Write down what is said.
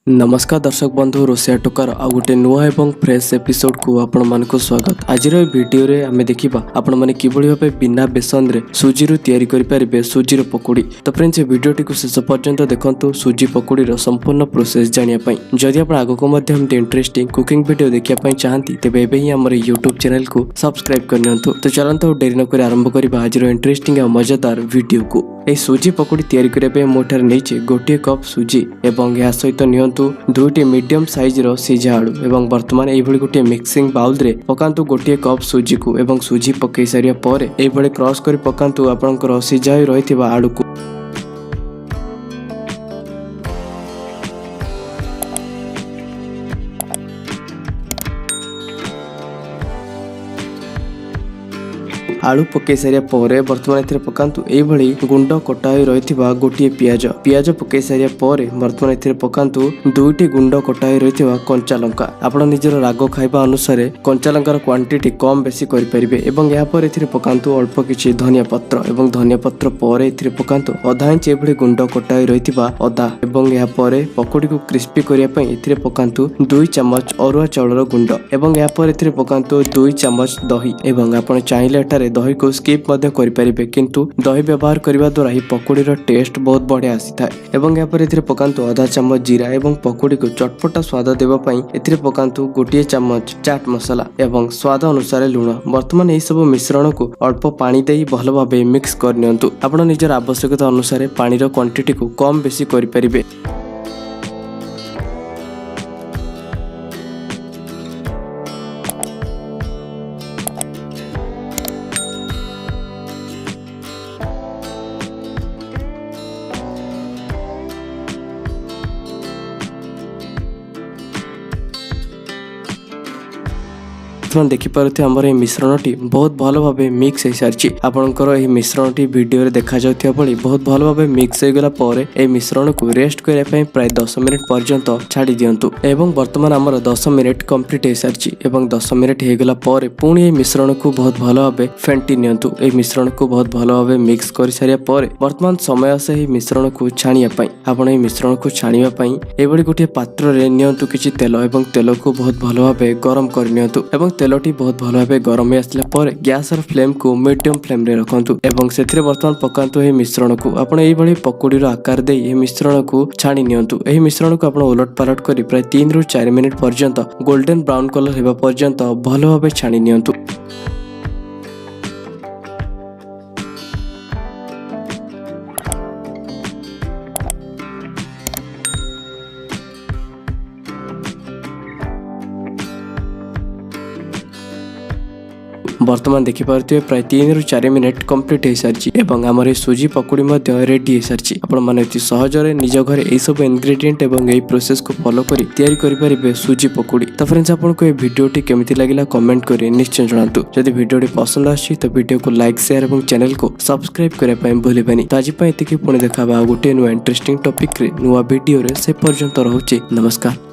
नमस्कार दर्शक बंधु रोषिया टोकार आ गोटे नुआ एवं फ्रेश एपिसोड को आपण मानक स्वागत। आज वीडियो रे आमे देखिबा आपण माने किबळी भाबे बिना बेसन रे सुजी रु तयारी करि परिबे सुजी रो पकोड़ी। तो फ्रेंड्स वीडियोटी को शेष पर्यंत देखंतु सुजी पकोड़ी रो संपूर्ण प्रोसेस जानिया पई। जदि आपण आगो को मध्यम इंटरेस्टिंग कुकिंग वीडियो देखिया पई चाहंती तेबे एबे ही हमर YouTube चैनल को सब्सक्राइब करनियंतु। तो चलंतु डेरी न करि आरंभ करिबा आज रो इंटरेस्टिंग आ मजेदार वीडियो को। ए सुजी पकोड़ी तयारी करिया पे मोठार नेचे गोटे कप सुजी एवं या सहित नियंतु दुईटी मीडियम साइज रो सिझा आलू एवं वर्तमान एभली गोटे मिक्सिंग बाउल रे पकांतु गोटे कप सुजी को एवं सुजी पकई सारिया परे एभली क्रॉस करी पकांतु आपनकर सिझा होई रहिथिबा आलू को। आलू पकई सारिया परे वर्तमान एथिरे पकांतु एभली गुंड कटा होई रहिथिबा गोटे पियाज पकई सारिया परे वर्तमान एथिरे पकांतु दुईटी गुंड कटा होई रहिथिबा कंचा लंका। आपण निजर रागो खाइबा अनुसार कंचा लंकार क्वांटिटी कम बेसी करि परिबे एवं या पर एथिरे पकांतु अल्प किछि धनिया पत्र एवं धनिया पत्र परे एथिरे पकांतु आधा इंच एभली गुंड कटा होई रहिथिबा अदा एवं या परे पकोड़ी को क्रिस्पी करिया पई एथिरे पकांतु 2 चम्मच अरुआ चाउलर गुंड एवं या पर एथिरे पकांतु 2 चम्मच दही एवं आपण चाहिले एटारे दही को स्किप मध्य करि परिबे किंतु दही व्यवहार करबा द्वारा ही पकोड़ी रो टेस्ट बहुत बढ़िया आसी थाए। एवं या पर एथिरे पकांतु आधा चम्मच जीरा एवं पकोड़ी को चटपटा स्वाद देबा पई एथिरे पकांतु गोटे चम्मच चाट मसाला एवं स्वाद अनुसार लूण। वर्तमान एही सब मिश्रण को अल्प पानी देई भलो भाबे मिक्स कर नियंतु। आपण निजर आवश्यकता अनुसार पानी रो क्वांटिटी को कम बेसी करि परिबे। देखि पारुथे हमर ए मिश्रणटी बहुत भलो भाबे मिक्स हो सारछि। आपनकर ए मिश्रणटी वीडियो रे देखा जाउथिया पड़ी बहुत भलो भाबे मिक्स हो गेला परे ए मिश्रण को रेस्ट करिया पई प्राय 10 मिनिट पर्यंत छाडी दियंतु। एवं वर्तमान हमर 10 मिनिट कंप्लीट हो सारछि एवं 10 मिनिट हो गेला परे पुणी ए मिश्रण को बहुत भलो भाबे फेंटी नियंतु। ए मिश्रण को बहुत भलो भाबे मिक्स करि सारिया परे वर्तमान समय से ही मिश्रण को छानिया पई आपण ए मिश्रण को छानिया पई एबडी गोटे पात्र रे नियंतु किछि तेल एवं तेल को बहुत भलो भाबे गरम कर नियंतु। एवं तेलटी बहुत भलो भाबे गरम आसला परे गैस र फ्लेम को मीडियम फ्लेम रे रखंतु एवं सेथिरे वर्तमान पकांतु ए मिश्रण को। आपण एई भली पकोड़ी रो आकार दे ए मिश्रण को छाणी नियंतु। एही मिश्रण को आपण उलट पालट करी प्राय 3 रु 4 मिनिट पर्यंत गोल्डन ब्राउन कलर हेबा पर्यंत भलो भाबे छाणी नियंतु। वर्तमान देखि पारथिबे प्राय 3 रु 4 मिनिट कंप्लीट हो सारछि एवं हमर सुजी पकोड़ी मध्ये रेडी हो सारछि। आपण माने अति सहज रे निज घरे एई सब इंग्रेडिएंट एवं एई प्रोसेस को फॉलो करी तयारी करि परिबे सुजी पकोड़ी। त फ्रेंड्स आपण को ए वीडियोटी केमिति लागिला कमेंट करी निश्चय जणांतु। जदि वीडियोटी पसंद आछि त वीडियो को लाइक शेयर एवं चैनल को सब्सक्राइब करे पय भूलिबेनी। त आज पय एतिकी पुणी देखाबा गोटे नुवा इंटरेस्टिंग टॉपिक रे नुवा वीडियो रे से पर्यंत रहउछि। नमस्कार।